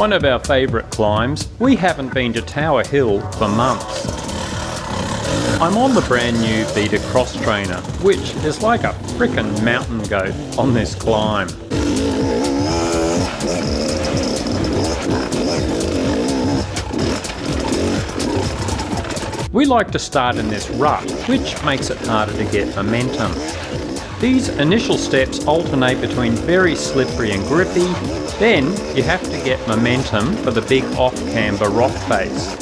One of our favourite climbs, we haven't been to Tower Hill for months. I'm on the brand new Beta Xtrainer, which is like a frickin' mountain goat on this climb. We like to start in this rut, which makes it harder to get momentum. These initial steps alternate between very slippery and grippy, then you have to get momentum for the big off-camber rock face.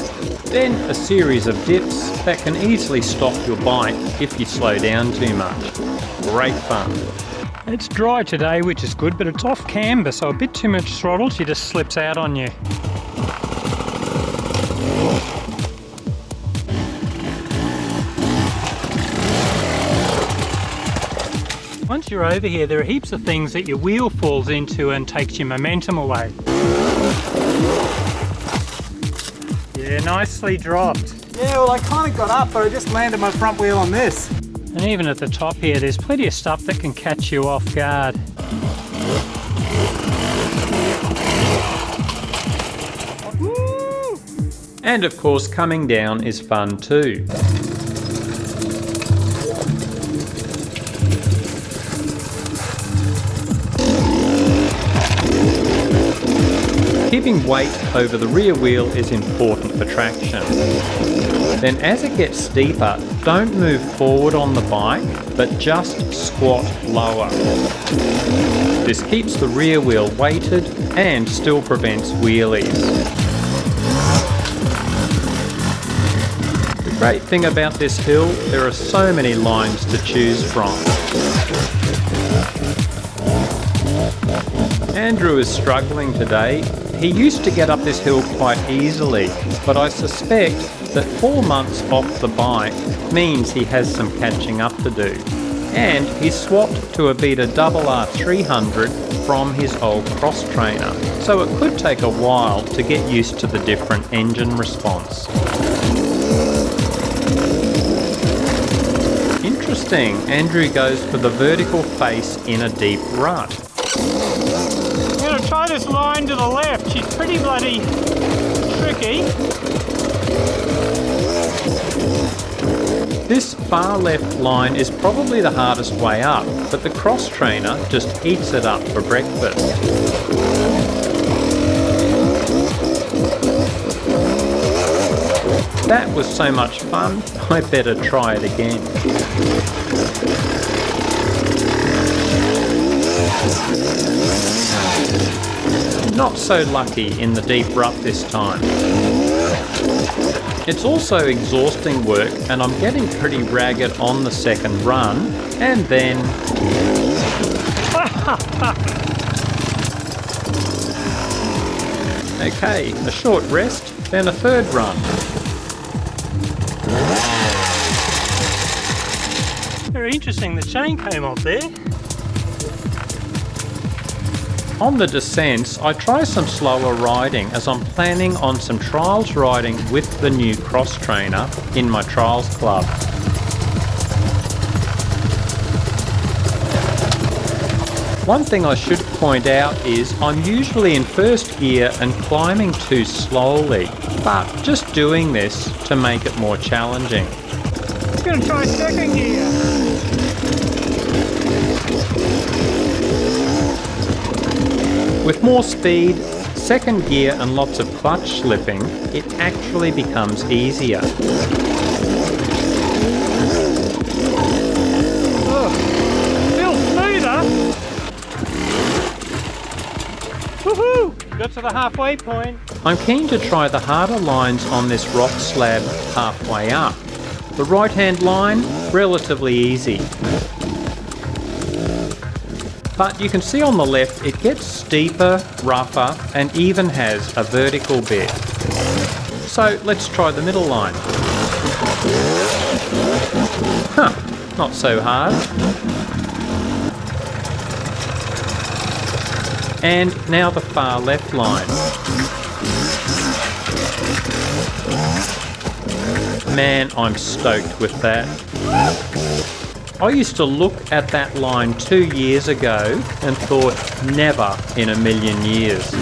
Then a series of dips that can easily stop your bike if you slow down too much. Great fun. It's dry today, which is good, but it's off camber, so a bit too much throttle, she just slips out on you. Once you're over here, there are heaps of things that your wheel falls into and takes your momentum away. Yeah, nicely dropped. Yeah, well, I kind of got up, but I just landed my front wheel on this. And even at the top here, there's plenty of stuff that can catch you off guard. Woo! And of course, coming down is fun too. Keeping weight over the rear wheel is important for traction. Then as it gets steeper, don't move forward on the bike, but just squat lower. This keeps the rear wheel weighted and still prevents wheelies. The great thing about this hill, there are so many lines to choose from. Andrew is struggling today. He used to get up this hill quite easily, but I suspect that 4 months off the bike means he has some catching up to do. And he swapped to a Beta RR300 from his old Xtrainer, so it could take a while to get used to the different engine response. Interesting, Andrew goes for the vertical face in a deep rut. I'm going to try this line to the left. She's pretty bloody tricky. This far left line is probably the hardest way up, but the Xtrainer just eats it up for breakfast. That was so much fun, I better try it again. Not so lucky in the deep rut this time. It's also exhausting work and I'm getting pretty ragged on the second run, and then... Okay, a short rest, then a third run. Very interesting, the chain came off there. On the descents, I try some slower riding as I'm planning on some trials riding with the new Xtrainer in my trials club. One thing I should point out is I'm usually in first gear and climbing too slowly, but just doing this to make it more challenging. I'm going to try second gear. With more speed, second gear and lots of clutch slipping, it actually becomes easier. Oh, feels smoother. Woohoo! Got to the halfway point. I'm keen to try the harder lines on this rock slab halfway up. The right-hand line, relatively easy. But you can see on the left it gets steeper, rougher, and even has a vertical bit. So let's try the middle line. Huh, not so hard. And now the far left line. Man, I'm stoked with that. I used to look at that line 2 years ago and thought, never in a million years.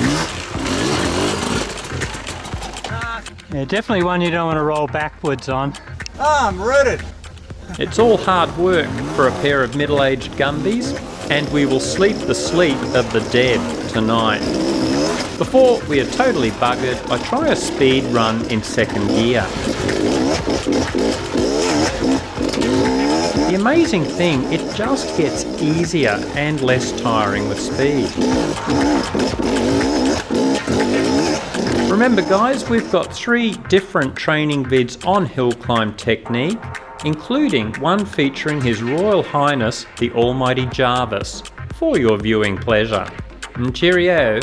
Yeah, definitely one you don't want to roll backwards on. I'm ready. It's all hard work for a pair of middle-aged Gumbies, and we will sleep the sleep of the dead tonight. Before we are totally buggered, I try a speed run in second gear. The amazing thing, it just gets easier and less tiring with speed. Remember guys, we've got 3 different training vids on hill climb technique, including one featuring His Royal Highness the Almighty Jarvis, for your viewing pleasure. Cheerio!